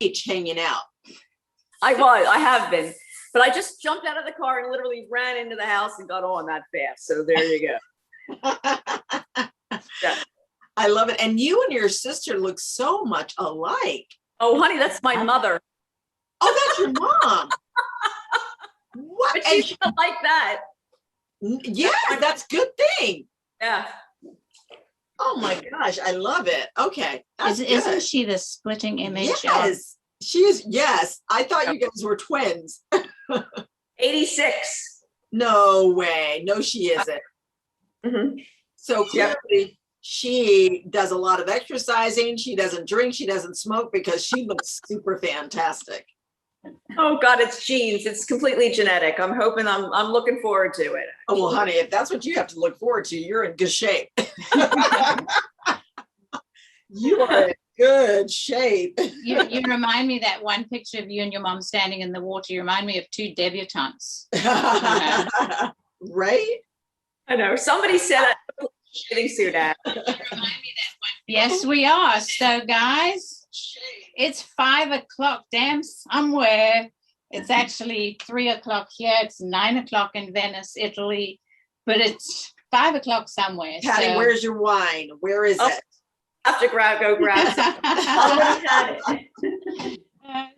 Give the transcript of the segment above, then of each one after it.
beach hanging out. I have been, but I just jumped out of the car and literally ran into the house and got on that fast. So there you go. Yeah. I love it. And you and your sister look so much alike. Oh, honey, that's my mother. Oh, that's your mom. What? But she's not like that. Yeah, that's a good thing. Yeah. Oh my gosh, I love it. Okay. Isn't she the splitting image? Yes. She is. Yes. I thought you guys were twins. 86. No way. No, she isn't. Mm-hmm. So clearly she does a lot of exercising. She doesn't drink. She doesn't smoke because she looks super fantastic. Oh God, it's genes. It's completely genetic. I'm hoping I'm looking forward to it. Oh, well, honey, if that's what you have to look forward to, you're in good shape. You are in good shape. You remind me that one picture of you and your mom standing in the water. You remind me of two debutantes. Right? I know. Somebody said that. Bathing suit ad. Yes, we are. So, guys, it's 5 o'clock. Damn, somewhere. It's actually 3 o'clock here. It's 9 o'clock in Venice, Italy, but it's 5 o'clock somewhere. Patty, so. Where's your wine? Where is it? I have to go grab some. I already had it.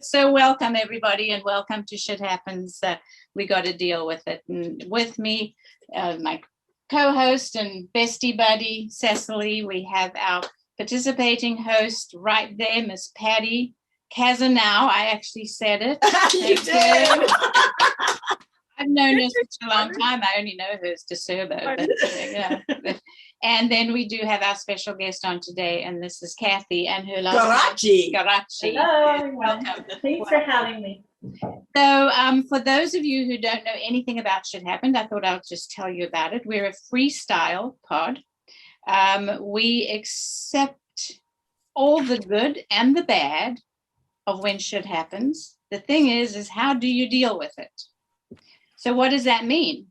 So welcome everybody, and welcome to Shit Happens. We got to deal with it. And with me, my co-host and bestie buddy Cecily, we have our participating host right there, Miss Patty Kazanow. I actually said it. You did. I've known her such a long time. I only know her as DeSerbo, but yeah. And then we do have our special guest on today, and this is Kathy and her Garachi. Garachi. Hello, welcome. Thanks for having me. So for those of you who don't know anything about Shit Happened, I thought I'll just tell you about it. We're a freestyle pod. We accept all the good and the bad of when shit happens. The thing is how do you deal with it? So what does that mean?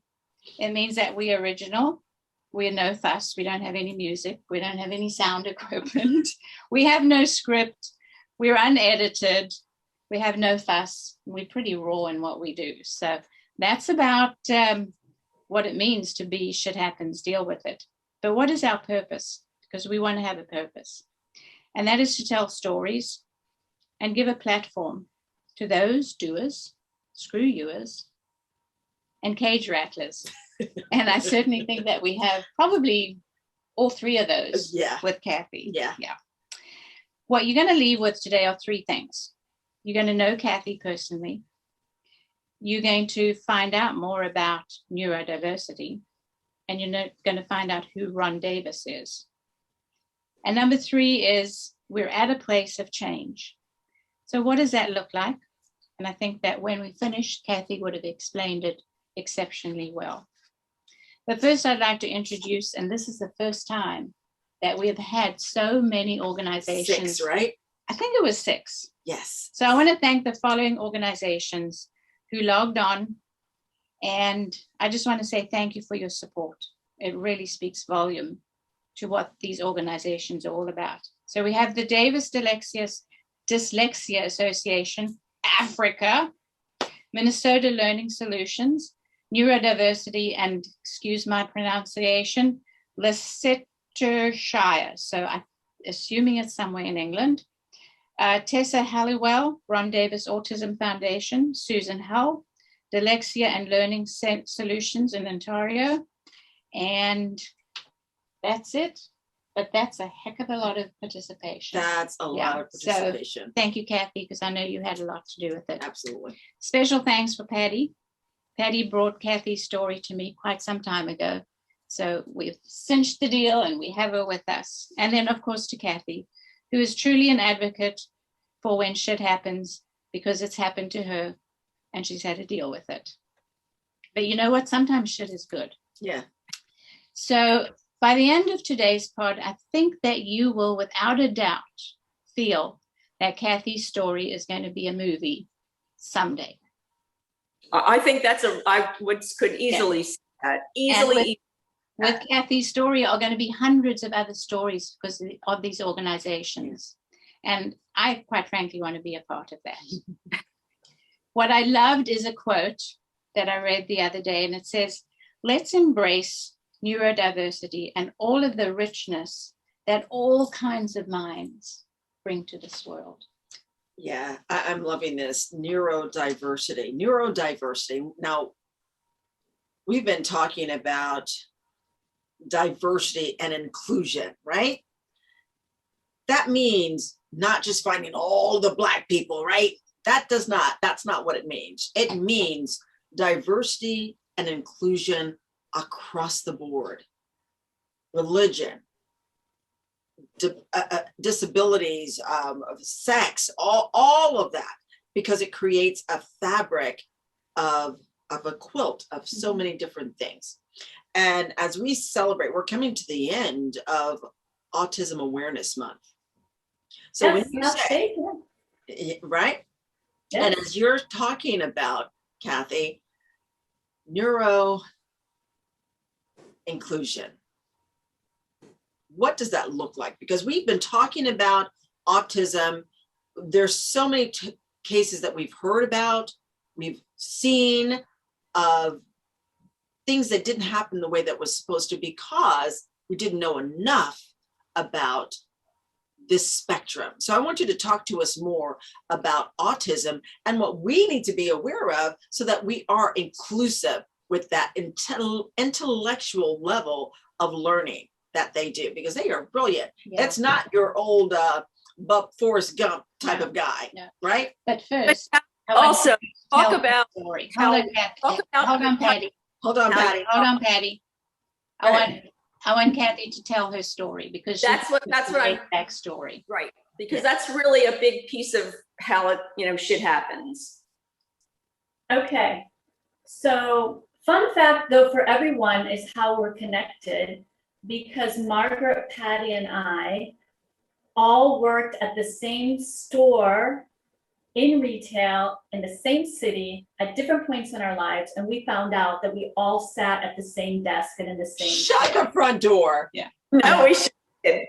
It means that we are original. We're no fuss. We don't have any music. We don't have any sound equipment. We have no script. We're unedited. We have no fuss. We're pretty raw in what we do. So that's about what it means to be Shit Happens, deal with it. But what is our purpose? Because we want to have a purpose. And that is to tell stories and give a platform to those doers, screw youers, and cage rattlers. And I certainly think that we have probably all three of those with Kathy. Yeah. What you're going to leave with today are three things. You're going to know Kathy personally. You're going to find out more about neurodiversity. And you're going to find out who Ron Davis is. And number three is we're at a place of change. So what does that look like? And I think that when we finish, Kathy would have explained it exceptionally well. But first, I'd like to introduce, and this is the first time that we have had so many organizations. 6, right? I think it was 6. Yes. So I want to thank the following organizations who logged on. And I just want to say thank you for your support. It really speaks volume to what these organizations are all about. So we have the Davis Dyslexia Association, Africa, Minnesota Learning Solutions, Neurodiversity, and excuse my pronunciation, Leicestershire. So I'm assuming it's somewhere in England. Tessa Halliwell, Ron Davis Autism Foundation, Susan Hull, Dyslexia and Learning Solutions in Ontario. And that's it. But that's a heck of a lot of participation. That's a lot of participation. So thank you, Kathy, because I know you had a lot to do with it. Absolutely. Special thanks for Patty. Patty brought Kathy's story to me quite some time ago. So we've cinched the deal and we have her with us. And then, of course, to Kathy, who is truly an advocate for when shit happens, because it's happened to her and she's had to deal with it. But you know what? Sometimes shit is good. Yeah. So by the end of today's pod, I think that you will, without a doubt, feel that Kathy's story is going to be a movie someday. I think could easily see that. Easily. With Kathy's story are going to be hundreds of other stories because of these organizations. And I, quite frankly, want to be a part of that. What I loved is a quote that I read the other day, and it says, let's embrace neurodiversity and all of the richness that all kinds of minds bring to this world. Yeah, I'm loving this neurodiversity. Neurodiversity. Now, we've been talking about diversity and inclusion, right? That means not just finding all the Black people, right? That's not what it means. It means diversity and inclusion across the board. Religion, disabilities, sex, all of that, because it creates a fabric of a quilt of so many different things. And as we celebrate, we're coming to the end of Autism Awareness Month. So Yes, when you that's say, safe, right? yeah. And as you're talking about, Kathy, neuro inclusion, what does that look like? Because we've been talking about autism. There's so many cases that we've heard about, we've seen of things that didn't happen the way that was supposed to, because we didn't know enough about this spectrum. So I want you to talk to us more about autism and what we need to be aware of so that we are inclusive with that intellectual level of learning that they do, because they are brilliant. Yeah. It's not your old Forrest Gump type of guy, right? But first, Also, talk about story. how- Hold on, Kathy. talk about Hold on, the- Patty. Hold on, Patty. Hold on, Patty. Go ahead. I want Kathy to tell her story, because That's what I'm- backstory. right, because that's really a big piece of how it, shit happens. Okay, so fun fact though for everyone is how we're connected, because Margaret, Patty, and I all worked at the same store in retail in the same city at different points in our lives, and we found out that we all sat at the same desk and in the same Shut chair. the front door. No, we should. In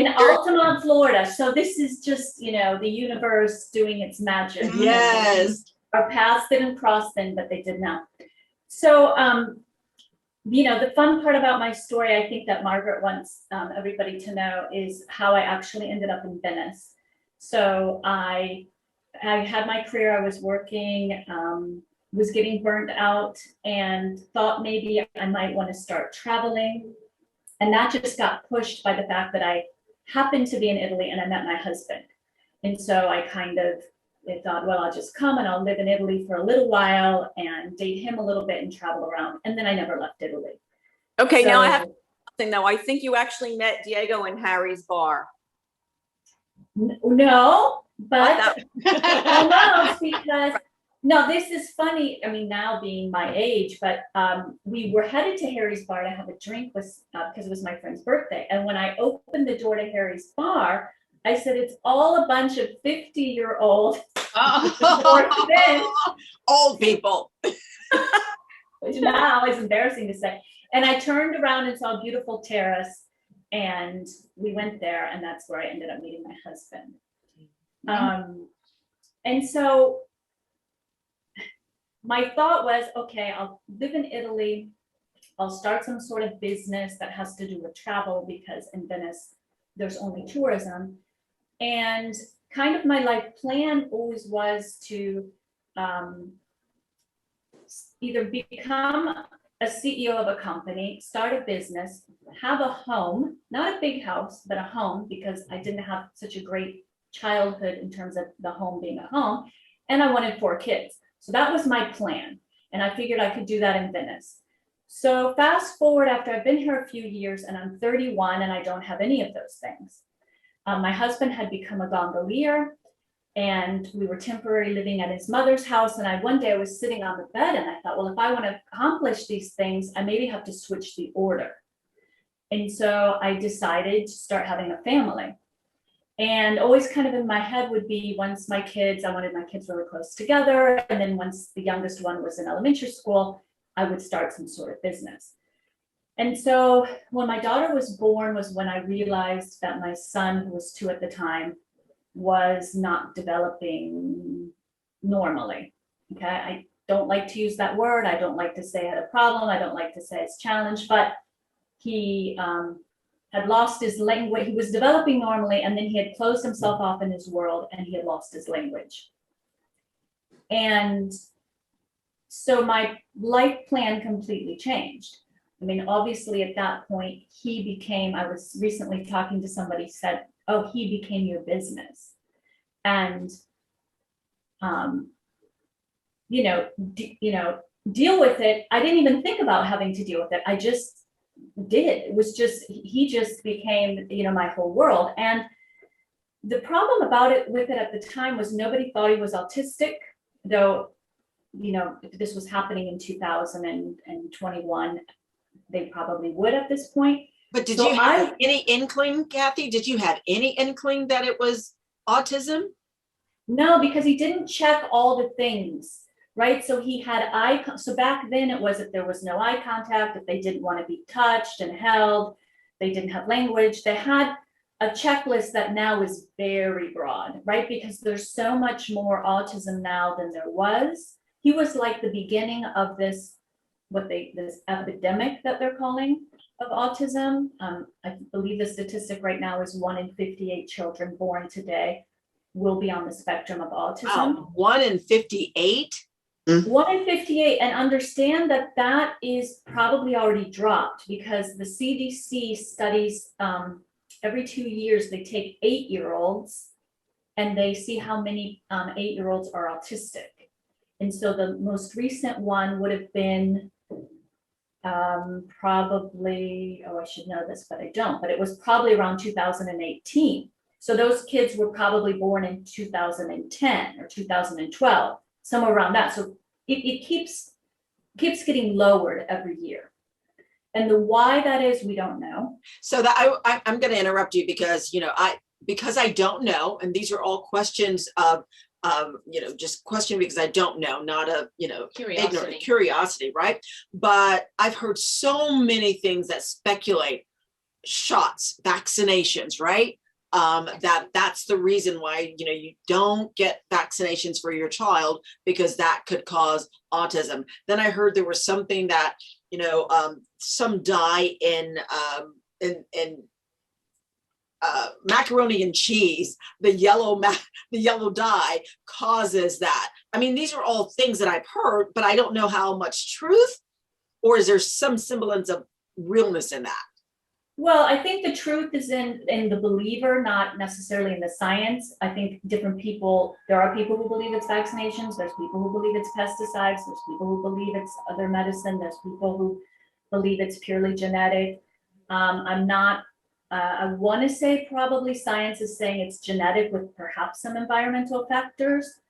Altamont, Florida. So this is just, the universe doing its magic. Yes. Our paths didn't cross then, but they did now. So, the fun part about my story, I think that Margaret wants everybody to know, is how I actually ended up in Venice. So I had my career, I was working, was getting burnt out, and thought maybe I might want to start traveling. And that just got pushed by the fact that I happened to be in Italy and I met my husband. And so I thought, well, I'll just come and I'll live in Italy for a little while and date him a little bit and travel around. And then I never left Italy. Okay, now I So- have something though. I think you actually met Diego in Harry's bar. No, but That- almost, because no, this is funny. I mean, now being my age, but we were headed to Harry's bar to have a drink because it was my friend's birthday. And when I opened the door to Harry's bar, I said, it's all a bunch of 50-year-old Old people. which now is embarrassing to say. And I turned around and saw a beautiful terrace, and we went there, and that's where I ended up meeting my husband. And so my thought was, okay, I'll live in Italy. I'll start some sort of business that has to do with travel, because in Venice, there's only tourism. And kind of my life plan always was to either become a CEO of a company, start a business, have a home, not a big house, but a home, because I didn't have such a great childhood in terms of the home being a home. And I wanted 4 kids. So that was my plan. And I figured I could do that in Venice. So fast forward, after I've been here a few years and I'm 31 and I don't have any of those things. My husband had become a gondolier, and we were temporarily living at his mother's house. And one day I was sitting on the bed and I thought, well, if I want to accomplish these things, I maybe have to switch the order. And so I decided to start having a family. And always kind of in my head would be, once I wanted my kids really close together. And then once the youngest one was in elementary school, I would start some sort of business. And so when my daughter was born was when I realized that my son, who was 2 at the time, was not developing normally. Okay, I don't like to use that word. I don't like to say I had a problem. I don't like to say it's challenged, but he had lost his language. He was developing normally, and then he had closed himself off in his world, and he had lost his language. And so my life plan completely changed. I mean, obviously at that point, he became, I was recently talking to somebody said, oh, he became your business. And, deal with it. I didn't even think about having to deal with it. I just did. It was just, he just became, my whole world. And the problem about it with it at the time was nobody thought he was autistic, though, if this was happening in 2021, they probably would at this point. But did So you have any inkling, Kathy? Did you have any inkling that it was autism? No, because he didn't check all the things, right? So he had so back then it was if there was no eye contact, if they didn't want to be touched and held, they didn't have language. They had a checklist that now is very broad, right? Because there's so much more autism now than there was. He was like the beginning of this epidemic that they're calling of autism. I believe the statistic right now is 1 in 58 children born today will be on the spectrum of autism. 1 in 58? 1 in 58, and understand that is probably already dropped because the CDC studies every 2 years, they take 8-year-olds and they see how many 8-year-olds are autistic. And so the most recent one would have been probably, I should know this, but I don't, but it was probably around 2018. So those kids were probably born in 2010 or 2012, somewhere around that. So it keeps getting lowered every year. And the why that is, we don't know. So that I'm going to interrupt you because, because I don't know, and these are all questions of, just question because I don't know, not a, ignorant curiosity, right? But I've heard so many things that speculate shots, vaccinations, right? That's the reason why, you don't get vaccinations for your child because that could cause autism. Then I heard there was something that, some dye in macaroni and cheese, the yellow dye causes that. I mean, these are all things that I've heard, but I don't know how much truth, or is there some semblance of realness in that? Well, I think the truth is in the believer, not necessarily in the science. I think different people, there are people who believe it's vaccinations, there's people who believe it's pesticides, there's people who believe it's other medicine, there's people who believe it's purely genetic. I want to say probably science is saying it's genetic with perhaps some environmental factors.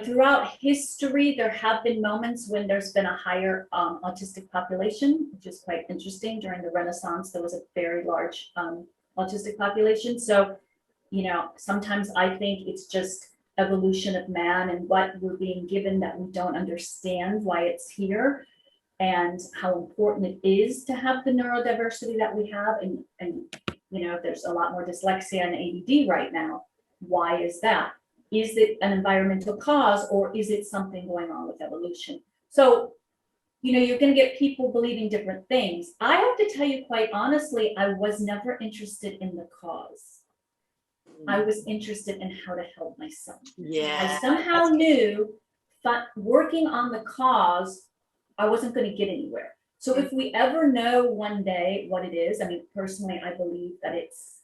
Throughout history, there have been moments when there's been a higher autistic population, which is quite interesting. During the Renaissance, there was a very large autistic population. So, sometimes I think it's just evolution of man and what we're being given that we don't understand why it's here and how important it is to have the neurodiversity that we have. And there's a lot more dyslexia and ADD right now. Why is that? Is it an environmental cause or is it something going on with evolution? So, you're going to get people believing different things. I have to tell you quite honestly, I was never interested in the cause. I was interested in how to help my son. Yeah. I somehow knew that working on the cause, I wasn't going to get anywhere. So if we ever know one day what it is, I mean, personally, I believe that it's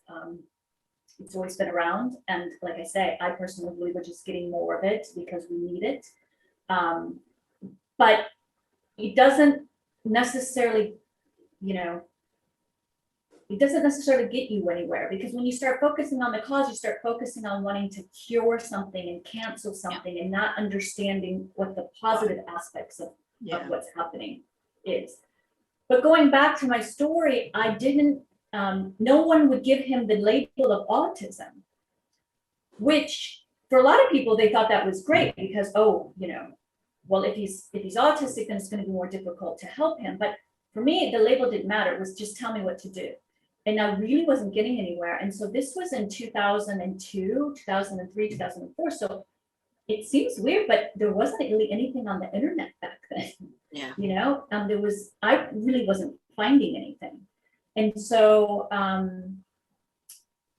always been around. And like I say, I personally believe we're just getting more of it because we need it. But it doesn't necessarily, it doesn't necessarily get you anywhere because when you start focusing on the cause, you start focusing on wanting to cure something and cancel something and not understanding what the positive aspects of what's happening is. But going back to my story, I didn't, no one would give him the label of autism, which for a lot of people, they thought that was great because, well, if he's autistic, then it's going to be more difficult to help him. But for me, the label didn't matter. It was just tell me what to do. And I really wasn't getting anywhere. And so this was in 2002, 2003, 2004. So it seems weird, but there wasn't really anything on the internet back then. Yeah. You know, I really wasn't finding anything. And so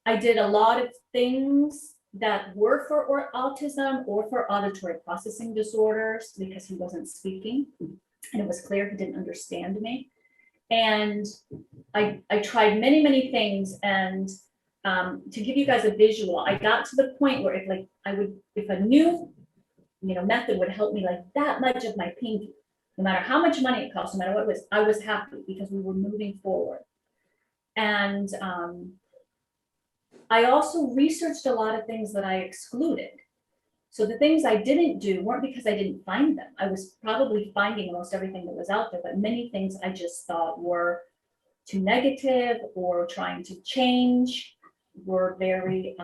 I did a lot of things that were for autism or for auditory processing disorders because he wasn't speaking. And it was clear he didn't understand me. And I tried many, many things. And to give you guys a visual, I got to the point where if a new, method would help me like that much of my pinky, no matter how much money it cost, no matter what it was, I was happy because we were moving forward. And I also researched a lot of things that I excluded. So the things I didn't do weren't because I didn't find them. I was probably finding almost everything that was out there, but many things I just thought were too negative or trying to change, were very,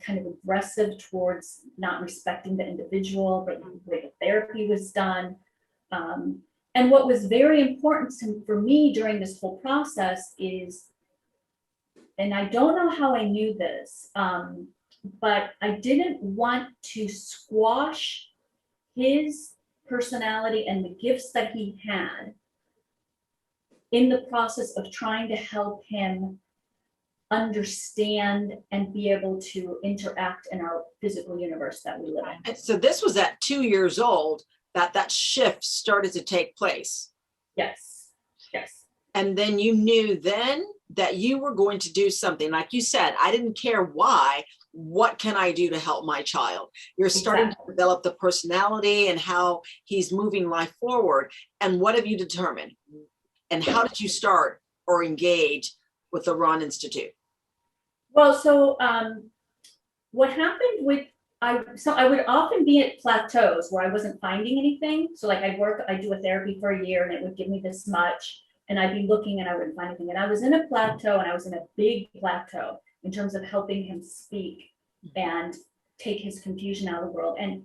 kind of aggressive towards not respecting the individual, but the way the therapy was done. And what was very important for me during this whole process is, and I don't know how I knew this, but I didn't want to squash his personality and the gifts that he had in the process of trying to help him understand and be able to interact in our physical universe that we live in. And so this was at 2 years old that shift started to take place. Yes, yes. And then you knew then that you were going to do something. Like you said, I didn't care why. What can I do to help my child? You're starting to develop the personality and how he's moving life forward. And what have you determined? And how did you start or engage with the Ron Institute? Well, so what happened with, I would often be at plateaus where I wasn't finding anything. So like I'd do a therapy for a year and it would give me this much. And I'd be looking and I wouldn't find anything. And I was in a plateau, and I was in a big plateau in terms of helping him speak and take his confusion out of the world. And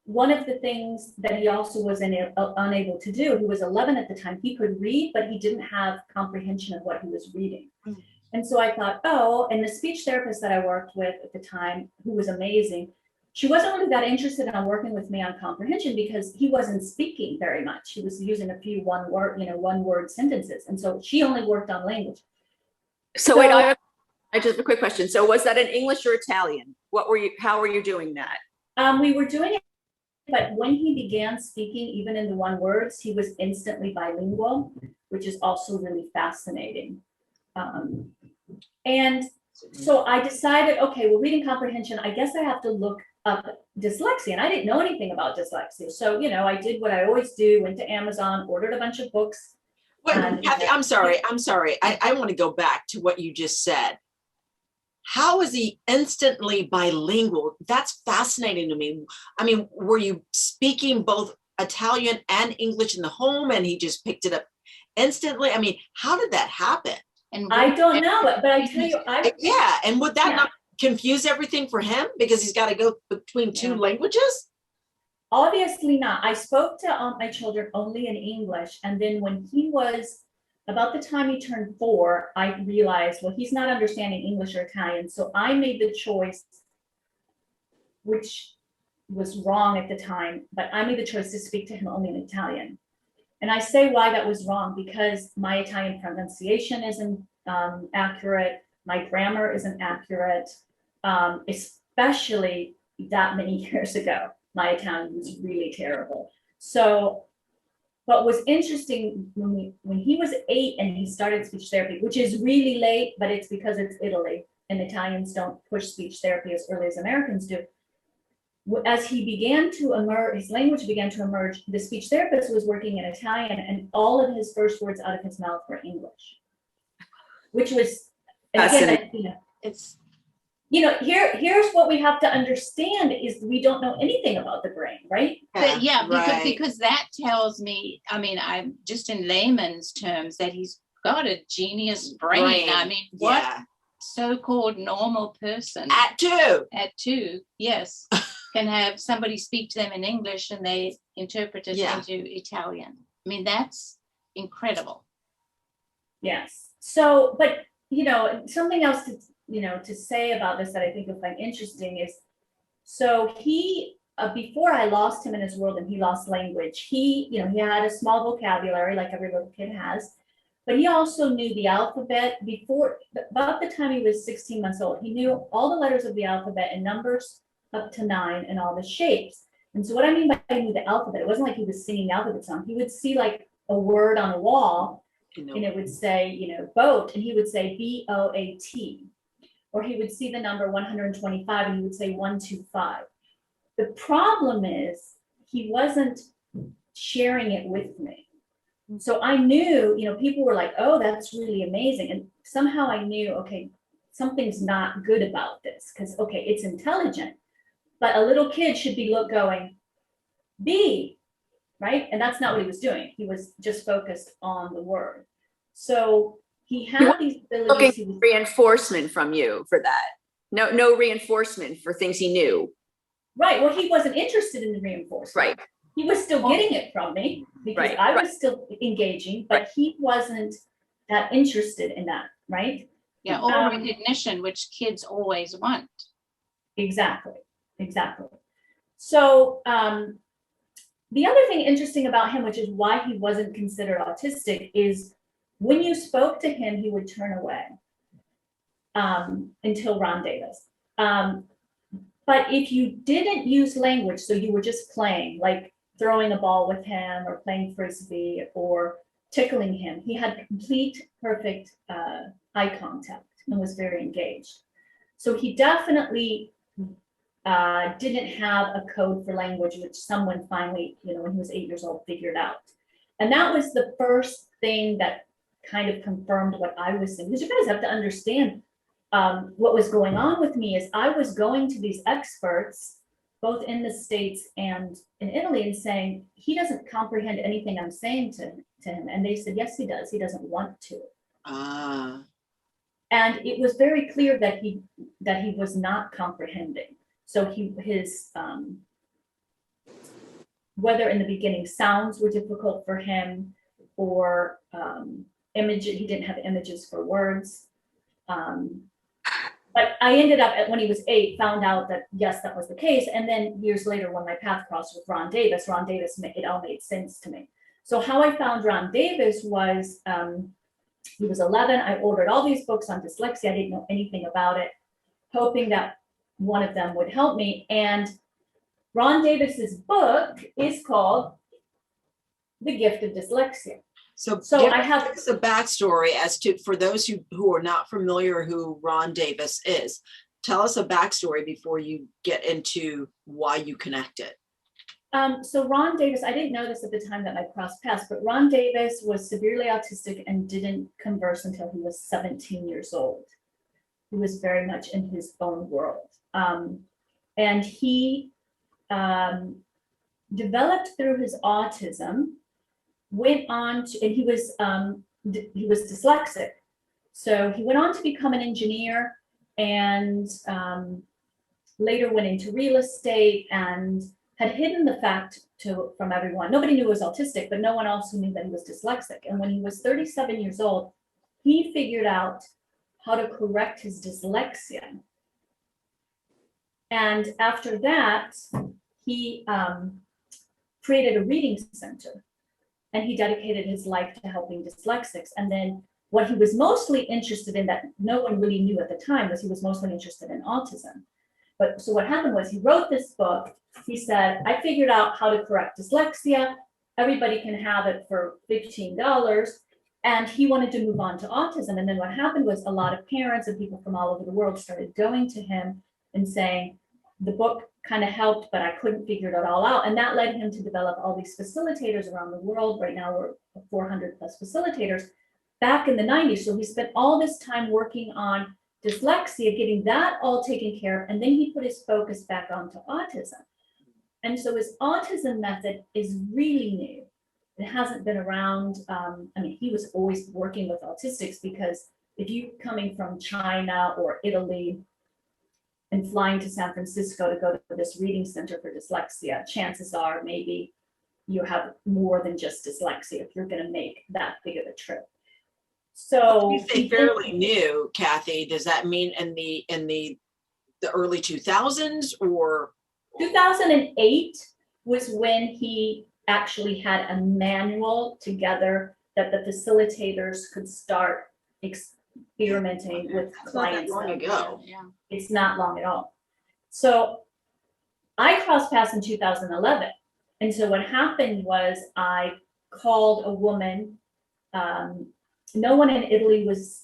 one of the things that he also was unable to do, he was 11 at the time, he could read, but he didn't have comprehension of what he was reading. And so I thought, and the speech therapist that I worked with at the time, who was amazing, she wasn't really that interested in working with me on comprehension because he wasn't speaking very much. He was using a few one word sentences. And so she only worked on language. So wait, I just have a quick question. So was that in English or Italian? How were you doing that? We were doing it, but when he began speaking, even in the one words, he was instantly bilingual, which is also really fascinating. And so I decided, okay, well, reading comprehension, I guess I have to look up dyslexia. And I didn't know anything about dyslexia. So, I did what I always do, went to Amazon, ordered a bunch of books. Wait, Kathy, I'm sorry. I want to go back to what you just said. How is he instantly bilingual? That's fascinating to me. I mean, were you speaking both Italian and English in the home and he just picked it up instantly? I mean, how did that happen? And I don't know, but I tell you, and would that not confuse everything for him because he's got to go between two languages? Obviously not. I spoke to my children only in English. And then when he was about the time he turned 4, I realized, well, he's not understanding English or Italian. So I made the choice, which was wrong at the time, but I made the choice to speak to him only in Italian. And I say why that was wrong, because my Italian pronunciation isn't accurate. My grammar isn't accurate, especially that many years ago. My Italian was really terrible. So what was interesting when he was 8 and he started speech therapy, which is really late, but it's because it's Italy and Italians don't push speech therapy as early as Americans do. As he began to emerge, his language began to emerge, the speech therapist was working in Italian and all of his first words out of his mouth were English, which was, again, It's here's what we have to understand is we don't know anything about the brain, right? Because that tells me, I mean, I'm just in layman's terms that he's got a genius brain. I mean, what so-called normal person at 2, yes, can have somebody speak to them in English and they interpret it into Italian. I mean, that's incredible. Yes. So, but, you know, something else to, you know, to say about this that I think you'll find interesting is, so he, before I lost him in his world and he lost language, he, you know, he had a small vocabulary like every little kid has, but he also knew the alphabet before, about the time he was 16 months old. He knew all the letters of the alphabet and numbers up to 9 and all the shapes. And so what I mean by he knew the alphabet, it wasn't like he was singing the alphabet song. He would see like a word on a wall You know, and it would say, you know, boat, and he would say BOAT. Or he would see the number 125 and he would say 125. The problem is he wasn't sharing it with me. So I knew, you know, people were like, oh, that's really amazing. And somehow I knew, okay, something's not good about this because, okay, it's intelligent, but a little kid should be going, B, right? And that's not what he was doing. He was just focused on the word. So he had these abilities. Looking He for was, reinforcement from you for that. No reinforcement for things he knew. right. Well, he wasn't interested in the reinforcement. Right. He was still getting it from me because Right, I right. was still engaging, but he wasn't that interested in that, right? Yeah, or Um, recognition, which kids always want. Exactly, exactly. So the other thing interesting about him, which is why he wasn't considered autistic, is when you spoke to him, he would turn away until Ron Davis. But if you didn't use language, so you were just playing, like throwing a ball with him or playing frisbee or tickling him, he had complete, perfect eye contact and was very engaged. So he definitely didn't have a code for language, which someone finally, you know, when he was 8 years old, figured out. And that was the first thing that kind of confirmed what I was saying. Because you guys have to understand what was going on with me is I was going to these experts, both in the States and in Italy, and saying, he doesn't comprehend anything I'm saying to him. And they said, yes, he does. He doesn't want to. And it was very clear that he was not comprehending. So his whether in the beginning sounds were difficult for him or images, he didn't have images for words. But I ended up when he was 8, found out that yes, that was the case. And then years later, when my path crossed with Ron Davis, it all made sense to me. So how I found Ron Davis was he was 11. I ordered all these books on dyslexia. I didn't know anything about it, hoping that one of them would help me. And Ron Davis's book is called The Gift of Dyslexia. So I have us a backstory as to, for those who are not familiar who Ron Davis is, tell us a backstory before you get into why you connected. So Ron Davis, I didn't know this at the time that I crossed paths, but Ron Davis was severely autistic and didn't converse until he was 17 years old. He was very much in his own world. And he developed through his autism, went on to, and he was dyslexic. So he went on to become an engineer and later went into real estate and had hidden the fact from everyone. Nobody knew he was autistic, but no one else knew that he was dyslexic. And when he was 37 years old, he figured out how to correct his dyslexia. And after that, he created a reading center and he dedicated his life to helping dyslexics. And then what he was mostly interested in that no one really knew at the time was he was mostly interested in autism. But so what happened was he wrote this book. He said, I figured out how to correct dyslexia. Everybody can have it for $15. And he wanted to move on to autism. And then what happened was a lot of parents and people from all over the world started going to him and saying, the book kind of helped, but I couldn't figure it all out. And that led him to develop all these facilitators around the world. Right now we're 400 plus facilitators back in the 90s. So he spent all this time working on dyslexia, getting that all taken care of. And then he put his focus back onto autism. And so his autism method is really new. It hasn't been around. I mean, he was always working with autistics because if you coming from China or Italy and flying to San Francisco to go to this reading center for dyslexia, chances are maybe you have more than just dyslexia if you're going to make that big of a trip. So. You say fairly new, Kathy, does that mean in the early 2000s or? 2008 was when he actually had a manual together that the facilitators could start experimenting with It's not that clients. long ago. Yeah. It's not long at all. So I crossed paths in 2011. And so what happened was I called a woman. No one in Italy was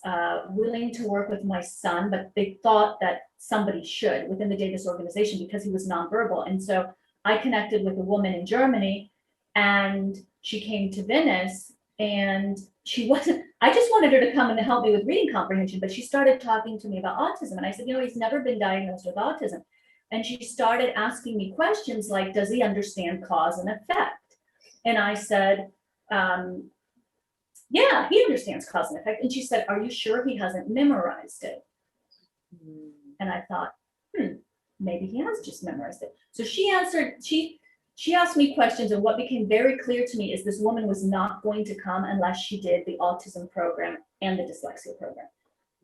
willing to work with my son, but they thought that somebody should within the Davis organization because he was nonverbal. And so I connected with a woman in Germany, and she came to Venice, and I just wanted her to come and help me with reading comprehension, but she started talking to me about autism. And I said, he's never been diagnosed with autism. And she started asking me questions like, does he understand cause and effect? And I said, yeah, he understands cause and effect. And she said, are you sure he hasn't memorized it? And I thought, maybe he has just memorized it. So she asked me questions, and what became very clear to me is this woman was not going to come unless she did the autism program and the dyslexia program.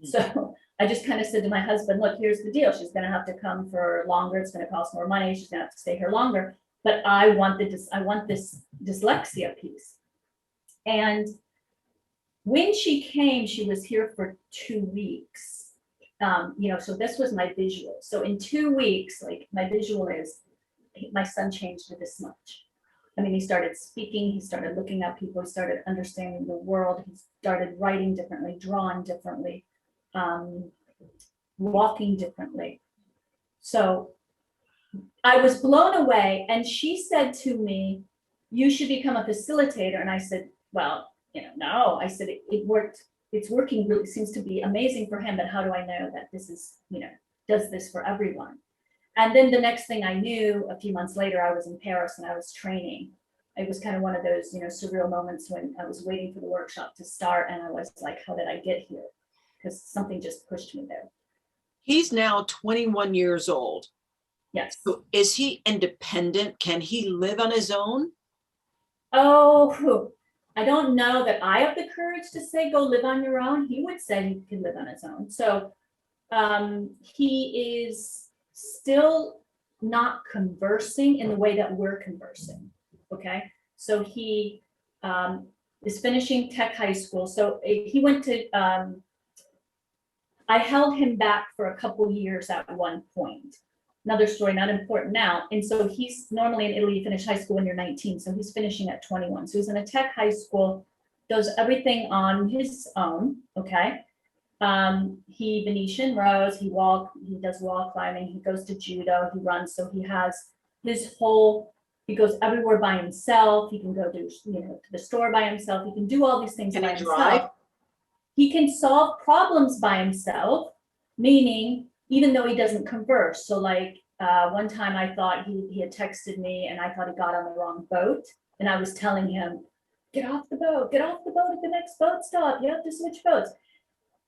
So I just kind of said to my husband, look, here's the deal. She's going to have to come for longer. It's going to cost more money. She's going to have to stay here longer. But I want this dyslexia piece. And when she came, she was here for 2 weeks. So this was my visual. So in 2 weeks, like my visual is, my son changed to this much. I mean, he started speaking, he started looking at people, he started understanding the world, he started writing differently, drawing differently, walking differently. So I was blown away, and she said to me, you should become a facilitator. And I said, well, no. I said, it worked. It's working really, seems to be amazing for him, but how do I know that this is, does this for everyone? And then the next thing I knew, a few months later, I was in Paris and I was training. It was kind of one of those, surreal moments when I was waiting for the workshop to start, and I was like, how did I get here? Because something just pushed me there. He's now 21 years old. Yes. So is he independent? Can he live on his own? Oh, I don't know that I have the courage to say, go live on your own. He would say he can live on his own. So he is still not conversing in the way that we're conversing. Okay. So he is finishing tech high school. So he went to, I held him back for a couple years at one point. Another story, not important now. And so he's normally in Italy, you finish high school when you're 19. So he's finishing at 21. So he's in a tech high school, does everything on his own. Okay. He Venetian rows, he does wall climbing, he goes to judo, he runs. So he has he goes everywhere by himself. He can go to the store by himself. He can do all these things by himself. Drive? He can solve problems by himself, meaning even though he doesn't converse. So like one time I thought he had texted me and I thought he got on the wrong boat. And I was telling him, get off the boat at the next boat stop. You have to switch boats.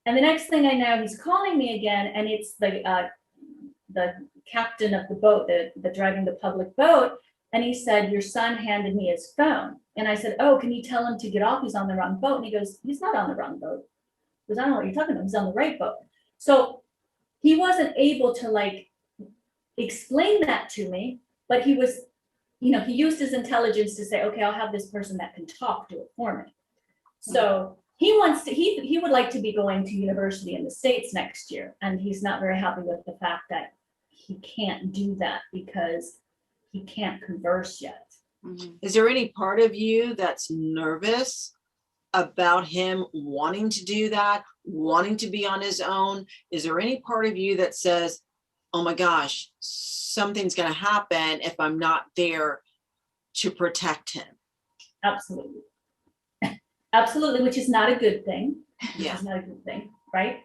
And the next thing I know, he's calling me again, and it's the captain of the boat, the driving the public boat. And he said, your son handed me his phone. And I said, oh, can you tell him to get off? He's on the wrong boat. And he goes, he's not on the wrong boat. Because I don't know what you're talking about. He's on the right boat. So he wasn't able to explain that to me, but he was, he used his intelligence to say, okay, I'll have this person that can talk do it for me. So he would like to be going to university in the States next year. And he's not very happy with the fact that he can't do that because he can't converse yet. Is there any part of you that's nervous about him wanting to do that, wanting to be on his own? Is there any part of you that says, oh my gosh, something's going to happen if I'm not there to protect him? Absolutely. Absolutely, which is not a good thing. Yeah. Which is not a good thing, right?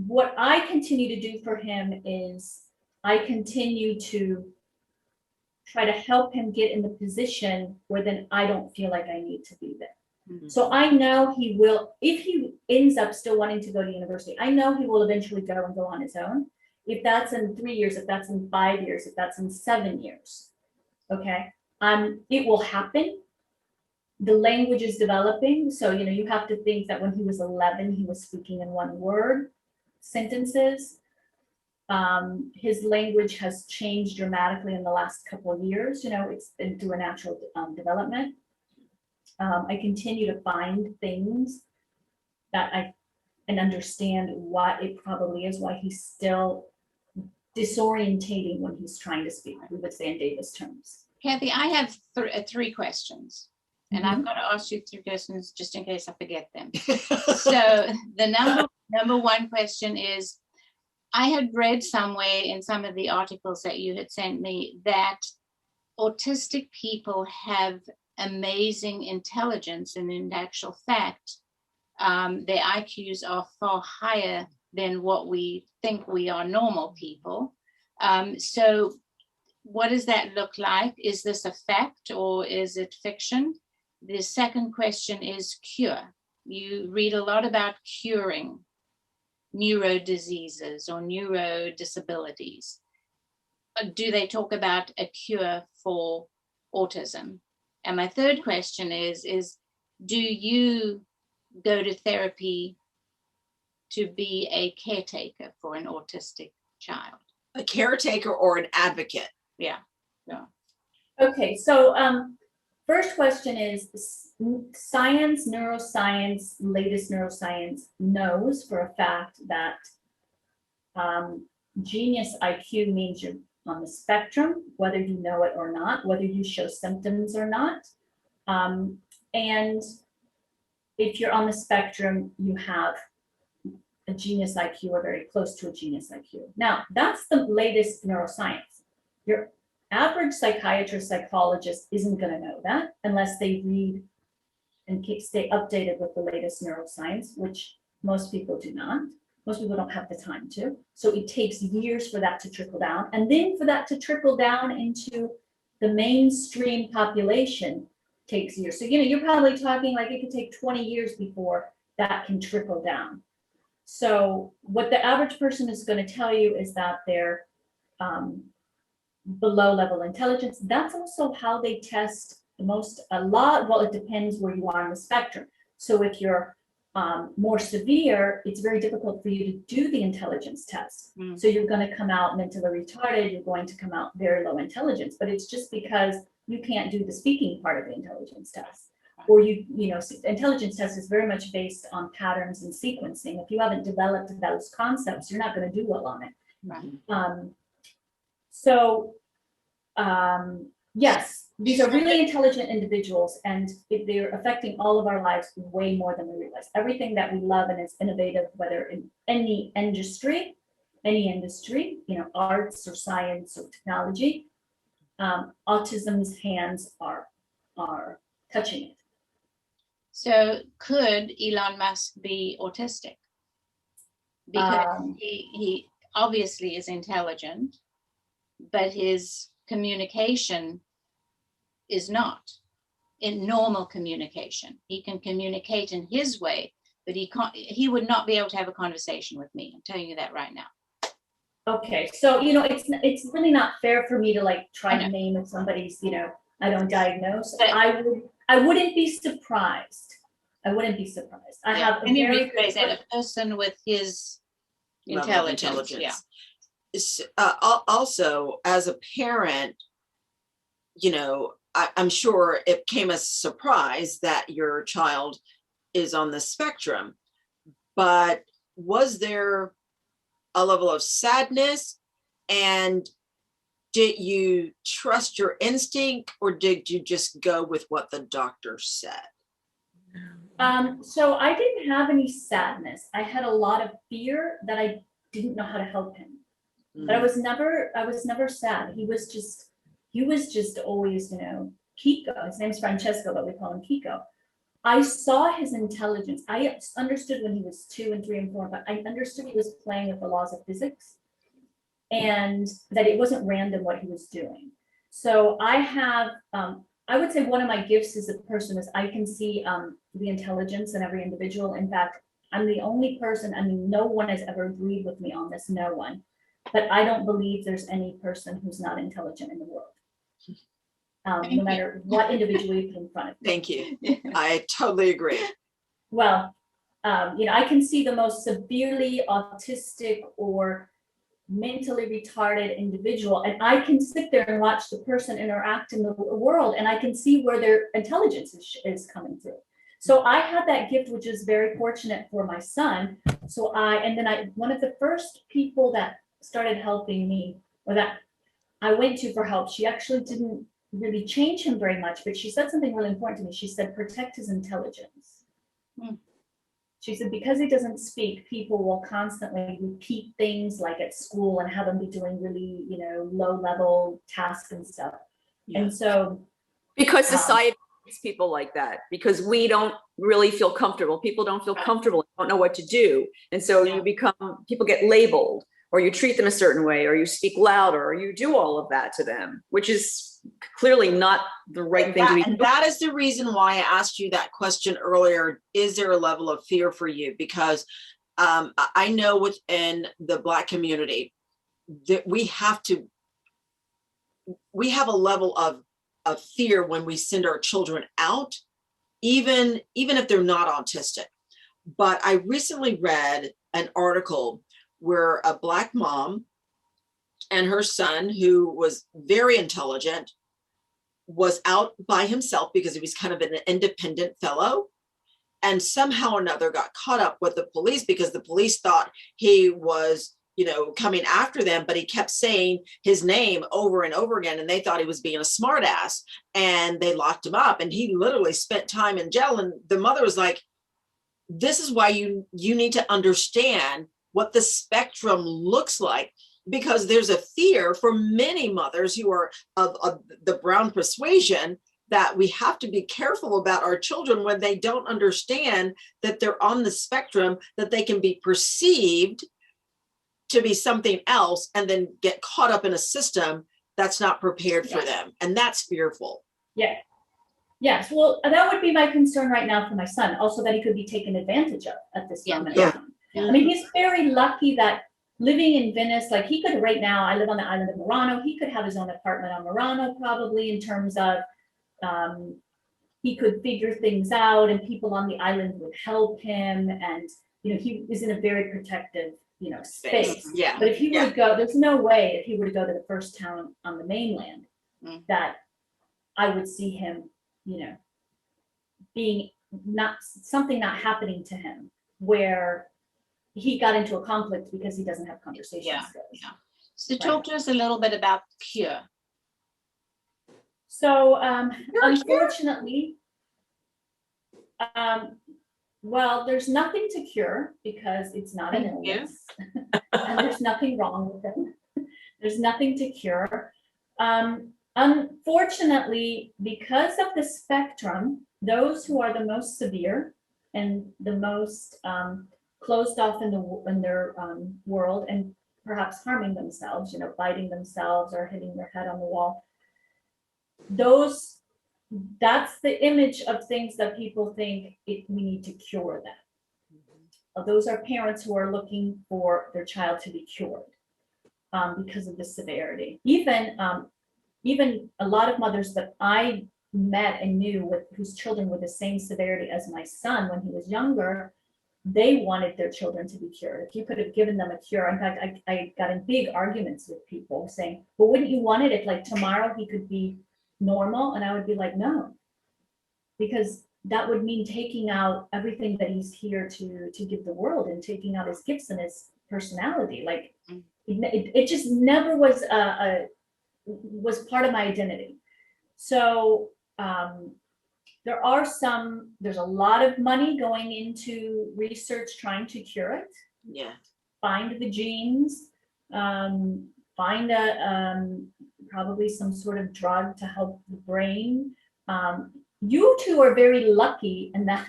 What I continue to do for him is I continue to try to help him get in the position where then I don't feel like I need to be there. Mm-hmm. So I know he will, if he ends up still wanting to go to university, I know he will eventually go on his own. If that's in 3 years, if that's in 5 years, if that's in 7 years. Okay. It will happen. The language is developing. So, you have to think that when he was 11, he was speaking in one word sentences. His language has changed dramatically in the last couple of years. It's been through a natural development. I continue to find things that and understand what it probably is, why he's still disorientating when he's trying to speak, we would say in Davis terms. Kathy, I have three questions, and I'm going to ask you three questions just in case I forget them. So the number one question is, I had read somewhere in some of the articles that you had sent me that autistic people have amazing intelligence, and in actual fact, their IQs are far higher than what we think we are normal people. So what does that look like? Is this a fact or is it fiction? The second question is cure. You read a lot about curing neuro diseases or neuro disabilities. Do they talk about a cure for autism? And my third question is do you go to therapy to be a caretaker for an autistic child? A caretaker or an advocate? Yeah. Okay, so first question is science, neuroscience, latest neuroscience knows for a fact that genius IQ means you're on the spectrum, whether you know it or not, whether you show symptoms or not. And if you're on the spectrum, you have a genius IQ or very close to a genius IQ. Now, that's the latest neuroscience. Your average psychiatrist, psychologist isn't going to know that unless they read and stay updated with the latest neuroscience, which most people do not. Most people don't have the time to. So it takes years for that to trickle down. And then for that to trickle down into the mainstream population takes years. So, you're probably talking like it could take 20 years before that can trickle down. So what the average person is going to tell you is that they're below level intelligence. That's also how they test well, it depends where you are on the spectrum. So if you're more severe, it's very difficult for you to do the intelligence test. So you're going to come out mentally retarded, you're going to come out very low intelligence, but it's just because you can't do the speaking part of the intelligence test. Or intelligence test is very much based on patterns and sequencing. If you haven't developed those concepts, you're not going to do well on it. Right. Yes, these are really intelligent individuals, and they're affecting all of our lives way more than we realize. Everything that we love and is innovative, whether in any industry, arts or science or technology, autism's hands are touching it. So could Elon Musk be autistic? Because he obviously is intelligent, but his communication is not in normal communication. He can communicate in his way, but he would not be able to have a conversation with me. I'm telling you that right now. Okay, so it's really not fair for me to try to name if somebody's I don't diagnose. But I wouldn't be surprised. I have Let me rephrase that. A person with his intelligence. Yeah. Also, as a parent, I'm sure it came as a surprise that your child is on the spectrum, but was there a level of sadness, and did you trust your instinct, or did you just go with what the doctor said? So I didn't have any sadness. I had a lot of fear that I didn't know how to help him. But I was never sad. He was just always, Kiko. His name's Francesco, but we call him Kiko. I saw his intelligence. I understood when he was 2 and 3 and 4, but I understood he was playing with the laws of physics and that it wasn't random what he was doing. So I have, I would say one of my gifts as a person is I can see the intelligence in every individual. In fact, I'm the only person, no one has ever agreed with me on this, no one. But I don't believe there's any person who's not intelligent in the world. Thank no you. matter what individual you put in front of me. Thank you. I totally agree. Well, I can see the most severely autistic or mentally retarded individual, and I can sit there and watch the person interact in the world, and I can see where their intelligence is coming through. So I had that gift, which is very fortunate for my son. So one of the first people that started helping me, or that I went to for help, she actually didn't really change him very much, but she said something really important to me. She said, protect his intelligence. Hmm. She said, because he doesn't speak, people will constantly repeat things like at school and have him be doing really, low level tasks and stuff. Yeah. And so, Because society treats people like that, because we don't really feel comfortable. People don't feel comfortable, don't know what to do. And so people get labeled, or you treat them a certain way, or you speak louder, or you do all of that to them, which is clearly not the right thing to be And doing. that is the reason why I asked you that question earlier. Is there a level of fear for you? Because I know within the Black community that we have a level of fear when we send our children out, even if they're not autistic. But I recently read an article where a Black mom and her son, who was very intelligent, was out by himself because he was kind of an independent fellow, and somehow or another got caught up with the police because the police thought he was, coming after them, but he kept saying his name over and over again, and they thought he was being a smartass, and they locked him up, and he literally spent time in jail. And the mother was like, this is why you need to understand what the spectrum looks like, because there's a fear for many mothers who are of the brown persuasion that we have to be careful about our children when they don't understand that they're on the spectrum, that they can be perceived to be something else and then get caught up in a system that's not prepared for them. And that's fearful. yeah. Yes, well, that would be my concern right now for my son, also that he could be taken advantage of at this moment in time. I mean, he's very lucky that living in Venice, like he could right now, I live on the island of Murano, he could have his own apartment on Murano probably, in terms of he could figure things out and people on the island would help him, and he is in a very protective space. Yeah. But if he were to go, there's no way if he were to go to the first town on the mainland that I would see him being not happening to him where he got into a conflict because he doesn't have conversations skills. So talk to us a little bit about cure. So unfortunately, well, there's nothing to cure because it's not an illness. And there's nothing wrong with them. There's nothing to cure. Unfortunately, because of the spectrum, those who are the most severe and the most closed off in their world and perhaps harming themselves, biting themselves or hitting their head on the wall, that's the image of things that people think we need to cure them. Those are parents who are looking for their child to be cured because of the severity. Even a lot of mothers that I met and knew whose children were the same severity as my son when he was younger, they wanted their children to be cured. If you could have given them a cure, in fact, I got in big arguments with people saying, well, wouldn't you want it if like tomorrow he could be normal? And I would be like, no, because that would mean taking out everything that he's here to give the world and taking out his gifts and his personality. Like it just never was part of my identity. So there's a lot of money going into research trying to cure it. Yeah. Find the genes, find probably some sort of drug to help the brain. You two are very lucky in that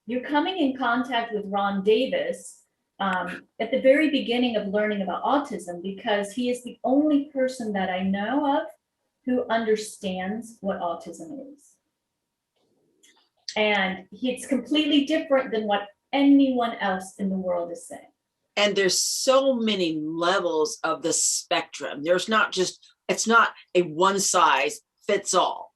you're coming in contact with Ron Davis at the very beginning of learning about autism, because he is the only person that I know of who understands what autism is. And it's completely different than what anyone else in the world is saying. And there's so many levels of the spectrum. It's not a one size fits all.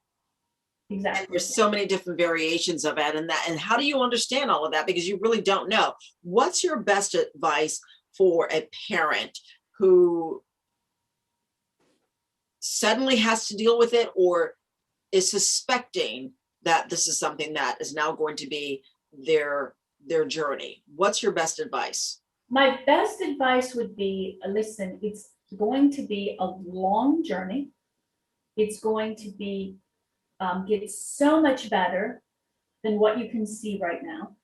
And Exactly. there's so many different variations of it, and how do you understand all of that? Because you really don't know. What's your best advice for a parent who suddenly has to deal with it or is suspecting that this is something that is now going to be their journey? What's your best advice? My best advice would be, listen, it's going to be a long journey. It's going to be, get so much better than what you can see right now.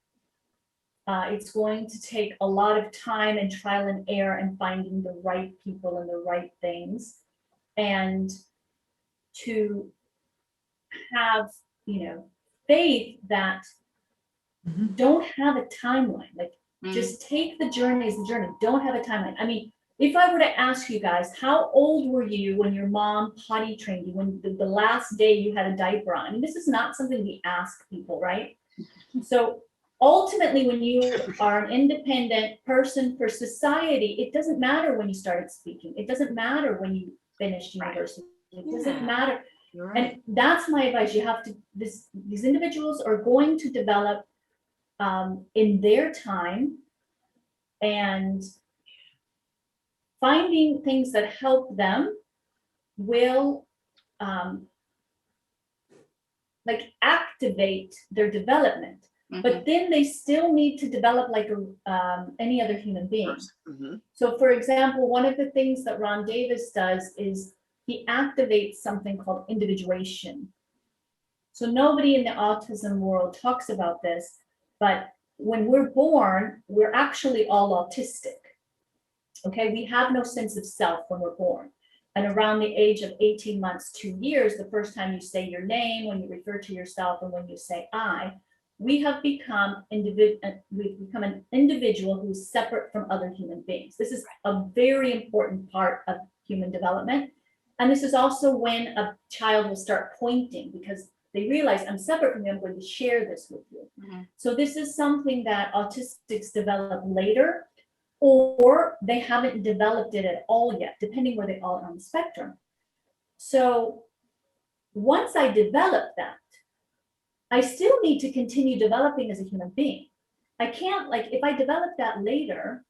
It's going to take a lot of time and trial and error and finding the right people and the right things. And to have, faith that don't have a timeline. Like, just take the journey as the journey. Don't have a timeline. I mean, if I were to ask you guys, how old were you when your mom potty trained you, when the last day you had a diaper on? I mean, this is not something we ask people, right? So ultimately, when you are an independent person for society, it doesn't matter when you started speaking. It doesn't matter when you finished university. It doesn't matter. You're right. And that's my advice. You have to, these individuals are going to develop in their time, and finding things that help them will like activate their development. But then they still need to develop like any other human being. Mhm. So for example, one of the things that Ron Davis does is he activates something called individuation. So nobody in the autism world talks about this, but when we're born, we're actually all autistic. Okay, we have no sense of self when we're born. And around the age of 18 months, 2 years, the first time you say your name, when you refer to yourself, and when you say I, we have become we've become an individual who's separate from other human beings. This is a very important part of human development. And this is also when a child will start pointing, because they realize I'm separate from you, I'm going to share this with you. So this is something that autistics develop later, or they haven't developed it at all yet, depending where they are on the spectrum. So once I develop that, I still need to continue developing as a human being. I can't, like, if I develop that later.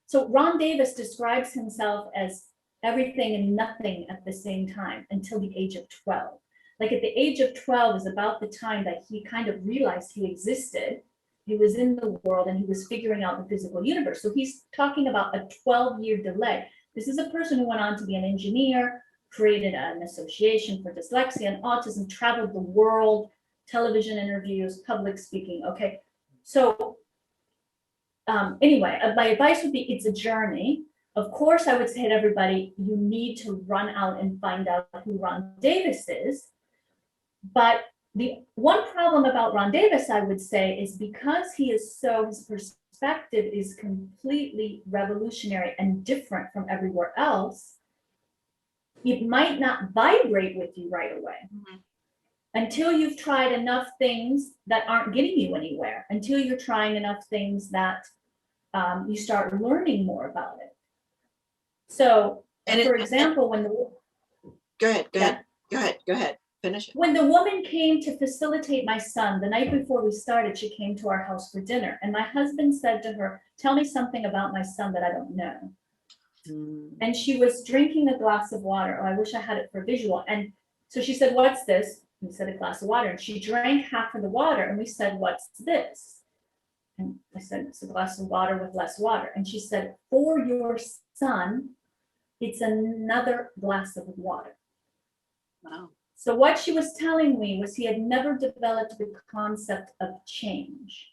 So Ron Davis describes himself as everything and nothing at the same time until the age of 12. Like at the age of 12 is about the time that he kind of realized he existed. He was in the world and he was figuring out the physical universe. So he's talking about a 12-year delay. This is a person who went on to be an engineer, created an association for dyslexia and autism, traveled the world, television interviews, public speaking. Okay, so anyway, my advice would be it's a journey. Of course, I would say to everybody, you need to run out and find out who Ron Davis is. But the one problem about Ron Davis, I would say, is because he is so, his perspective is completely revolutionary and different from everywhere else, it might not vibrate with you right away. Until you've tried enough things that aren't getting you anywhere, until you're trying enough things that you start learning more about it. So, for example, when the Go ahead. Finish it. When the woman came to facilitate my son, the night before we started, she came to our house for dinner. And my husband said to her, tell me something about my son that I don't know. And she was drinking a glass of water. Oh, I wish I had it for visual. And so she said, what's this? We said, a glass of water. And she drank half of the water. And we said, what's this? And I said, it's a glass of water with less water. And she said, for your son, it's another glass of water. Wow. So what she was telling me was he had never developed the concept of change.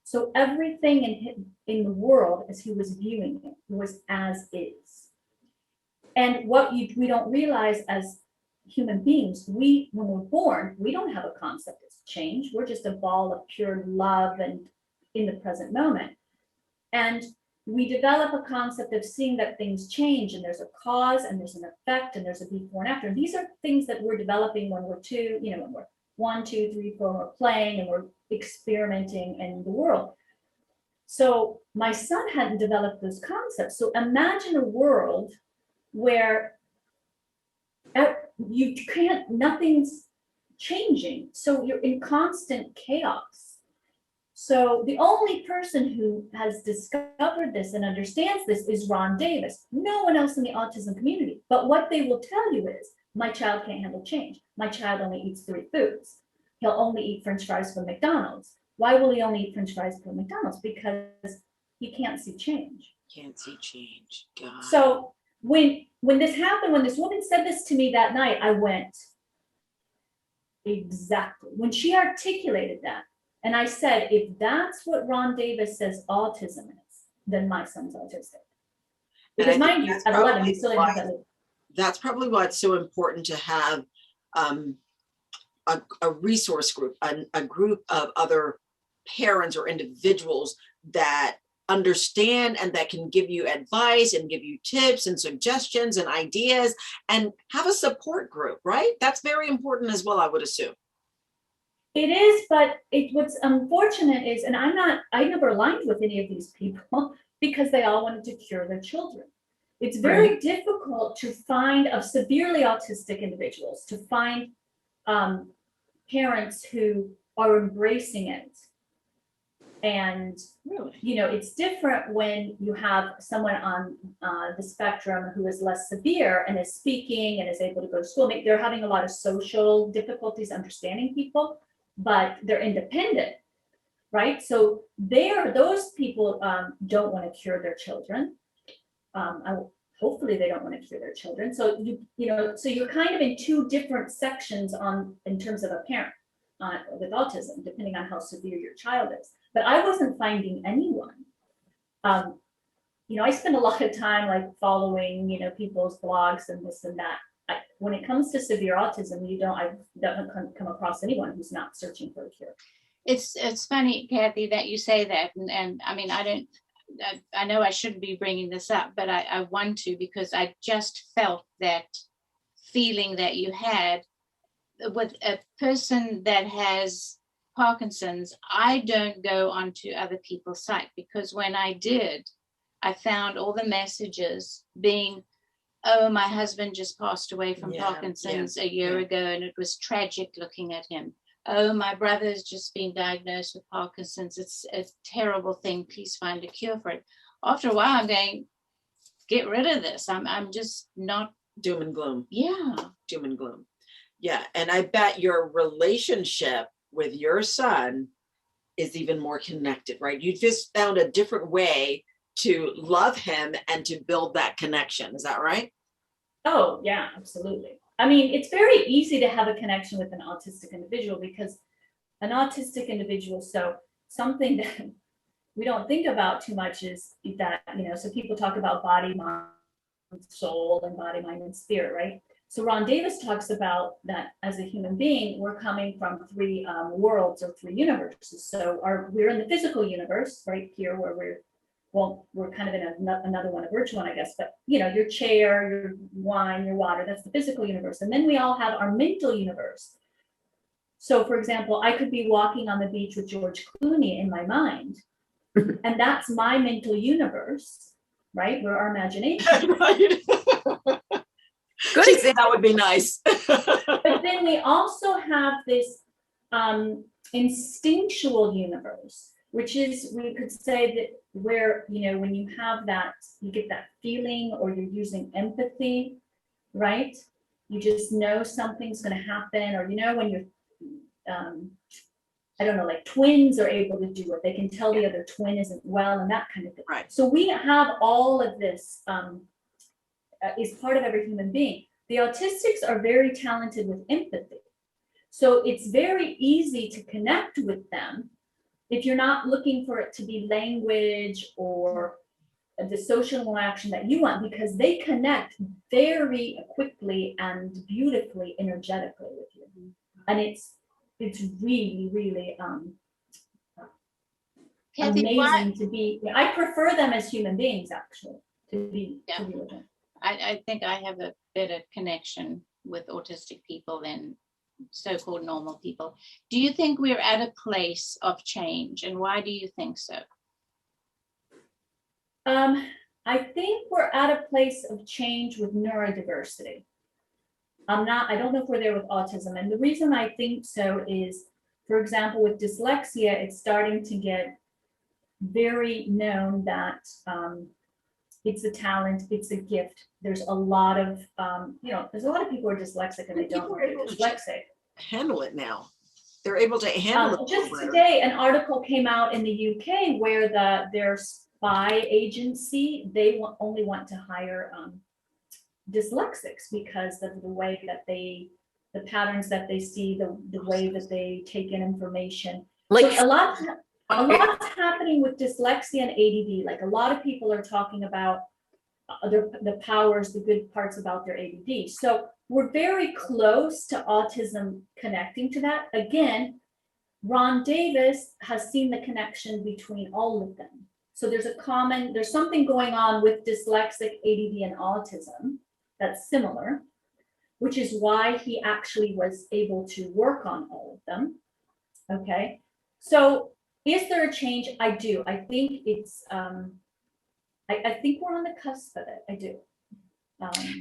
So everything in the world, as he was viewing it, was as is. And what we don't realize as human beings, when we're born, we don't have a concept of change. We're just a ball of pure love and in the present moment. And we develop a concept of seeing that things change, and there's a cause and there's an effect and there's a before and after. And these are things that we're developing when we're when we're 1, 2, 3, 4, we're playing and we're experimenting in the world. So my son hadn't developed those concepts. So imagine a world where You can't, nothing's changing. So you're in constant chaos. So the only person who has discovered this and understands this is Ron Davis. No one else in the autism community. But what they will tell you is, my child can't handle change. My child only eats 3 foods. He'll only eat French fries from McDonald's. Why will he only eat French fries from McDonald's? Because he can't see change. Can't see change. God. So when this happened, when this woman said this to me that night, I went, exactly. When she articulated that, and I said, if that's what Ron Davis says autism is, then my son's autistic. And I Because think mind you, that's at 11, probably he still didn't have why- that. That's probably why it's so important to have a resource group, a group of other parents or individuals that understand and that can give you advice and give you tips and suggestions and ideas, and have a support group, right? That's very important as well, I would assume. It is, but what's unfortunate is, and I never aligned with any of these people because they all wanted to cure their children. It's very difficult to find, of severely autistic individuals, to find parents who are embracing it. And, Really? you know, it's different when you have someone on the spectrum who is less severe and is speaking and is able to go to school. They're having a lot of social difficulties understanding people, but they're independent, right? So those people don't want to cure their children. Hopefully they don't want to cure their children. So so you're kind of in 2 different sections in terms of a parent with autism, depending on how severe your child is. But I wasn't finding anyone. I spend a lot of time like following, people's blogs and this and that. When it comes to severe autism, I don't come across anyone who's not searching for a cure. It's funny, Kathy, that you say that, and I mean, I know I shouldn't be bringing this up, but I want to, because I just felt that feeling that you had with a person that has Parkinson's. I don't go onto other people's site, because when I did, I found all the messages being, oh, my husband just passed away from Parkinson's a year ago, and it was tragic looking at him. Oh, my brother's just been diagnosed with Parkinson's. It's a terrible thing. Please find a cure for it. After a while, I'm going, get rid of this. I'm just not. Doom and gloom. Yeah. Doom and gloom. Yeah. And I bet your relationship with your son is even more connected, right? You just found a different way to love him and to build that connection. Is that right? Oh, yeah, absolutely. I mean, it's very easy to have a connection with an autistic individual, because an autistic individual, so something that we don't think about too much is that, so people talk about body, mind, soul, and body, mind, and spirit, right? So Ron Davis talks about that as a human being, we're coming from 3 worlds or 3 universes. So we're in the physical universe right here, where we're kind of in another one, a virtual one, I guess, but your chair, your wine, your water, that's the physical universe. And then we all have our mental universe. So for example, I could be walking on the beach with George Clooney in my mind, and that's my mental universe, right? We're our imagination. Right. Good example. That would be nice. But then we also have this instinctual universe, which is, we could say that where, when you have that, you get that feeling, or you're using empathy, right? You just know something's going to happen, or, when you're, I don't know, like twins are able to do it. They can tell the other twin isn't well, and that kind of thing. Right. So we have all of this is part of every human being. The autistics are very talented with empathy. So it's very easy to connect with them if you're not looking for it to be language or the social interaction that you want, because they connect very quickly and beautifully, energetically with you. And it's really, really Kathy, amazing to be. I prefer them as human beings, actually, to be with them. I think I have a better connection with autistic people than so-called normal people. Do you think we're at a place of change, and why do you think so? I think we're at a place of change with neurodiversity. I don't know if we're there with autism. And the reason I think so is, for example, with dyslexia, it's starting to get very known that it's a talent, it's a gift. There's a lot of, there's a lot of people who are dyslexic and they don't People know are they're able to dyslexic. Handle it now. They're able to handle it. Just better. today, an article came out in the UK where their spy agency, they only want to hire dyslexics because of the way that the patterns that they see, the way that they take in information. Like, So a lot's happening with dyslexia and ADD. Like a lot of people are talking about the powers, the good parts about their ADD. So we're very close to autism connecting to that. Again, Ron Davis has seen the connection between all of them. So there's something going on with dyslexic, ADD, and autism that's similar, which is why he actually was able to work on all of them. Okay, so is there a change? I do. I think it's, I think we're on the cusp of it. I do.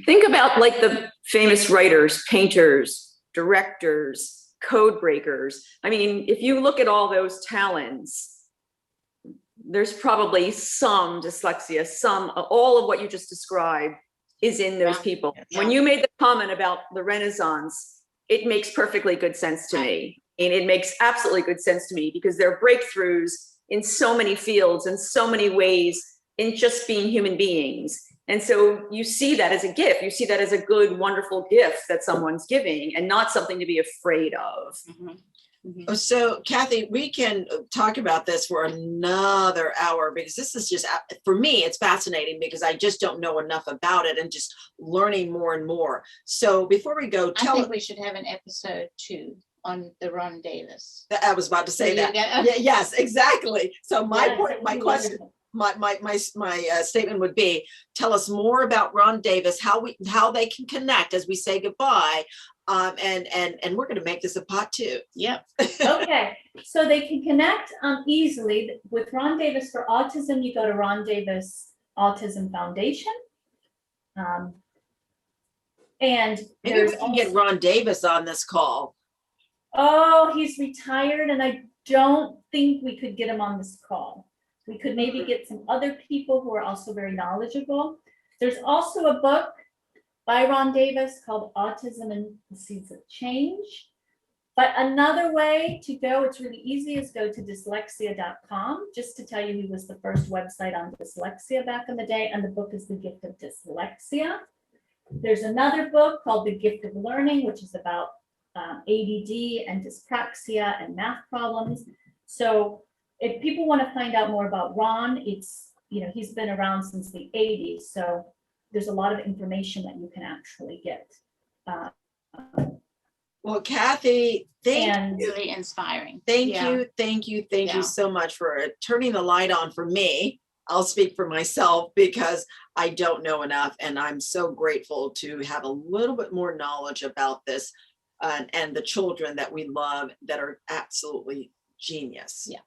think about like the famous writers, painters, directors, code breakers. I mean, if you look at all those talents, there's probably some dyslexia, all of what you just described is in those people. Yeah. When you made the comment about the Renaissance, it makes perfectly good sense to me. And it makes absolutely good sense to me because there are breakthroughs in so many fields and so many ways in just being human beings. And so you see that as a gift. You see that as a good, wonderful gift that someone's giving and not something to be afraid of. So Kathy, we can talk about this for another hour because this is just, for me, it's fascinating because I just don't know enough about it and just learning more and more. So before we go, I think we should have an episode 2 on the Ron Davis. I was about to say There that. you go. Yeah, yes, exactly. So my Yes, point, that would my be question, wonderful. my statement would be, tell us more about Ron Davis, how they can connect as we say goodbye. And we're going to make this a part 2. Yep. Okay, so they can connect easily with Ron Davis for autism. You go to Ron Davis Autism Foundation. And Maybe there's we can get also, Ron Davis on this call. oh, he's retired and I don't think we could get him on this call. We could maybe get some other people who are also very knowledgeable. There's also a book by Ron Davis called Autism and the Seeds of Change. But another way to go, it's really easy, is go to dyslexia.com. Just to tell you, he was the first website on dyslexia back in the day, and the book is The Gift of Dyslexia. There's another book called The Gift of Learning, which is about ADD and dyspraxia and math problems. So if people want to find out more about Ron, it's, he's been around since the 80s. So there's a lot of information that you can actually get. Well, Kathy, And Really inspiring. thank Yeah. you Yeah. so much for turning the light on for me. I'll speak for myself because I don't know enough, and I'm so grateful to have a little bit more knowledge about this and the children that we love that are absolutely genius. Yeah.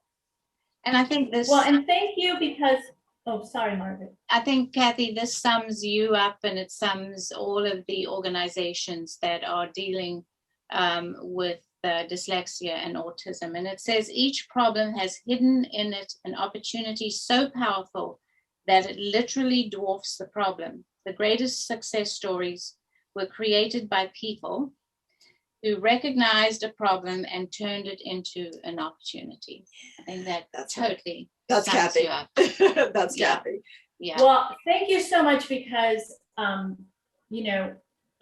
And I think this, well, and thank you because, oh, sorry, Margaret. I think, Kathy, this sums you up and it sums all of the organizations that are dealing with dyslexia and autism. And it says each problem has hidden in it an opportunity so powerful that it literally dwarfs the problem. The greatest success stories were created by people who recognized a problem and turned it into an opportunity. I think That's totally That's sums Kathy. you up. That's Yeah. Kathy. Yeah. Well, thank you so much because,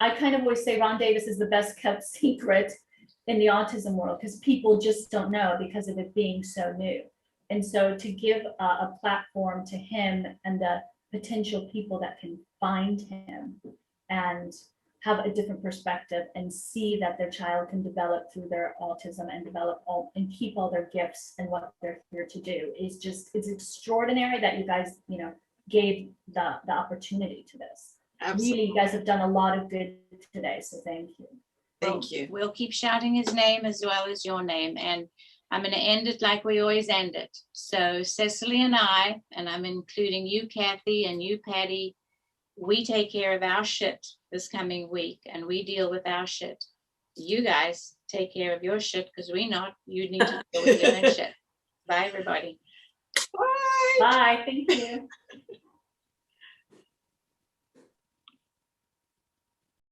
I kind of always say Ron Davis is the best kept secret in the autism world because people just don't know because of it being so new. And so to give a platform to him and the potential people that can find him and have a different perspective and see that their child can develop through their autism and develop all and keep all their gifts and what they're here to do is just, it's extraordinary that you guys, gave the opportunity to this. Really, you guys have done a lot of good today, so thank you. Thank you. We'll keep shouting his name as well as your name. And I'm going to end it like we always end it. So Cecily and I'm including you, Kathy, and you, Patty, we take care of our shit this coming week and we deal with our shit. You guys take care of your shit because you need to deal with your own shit. Bye, everybody. Bye. Bye, thank you.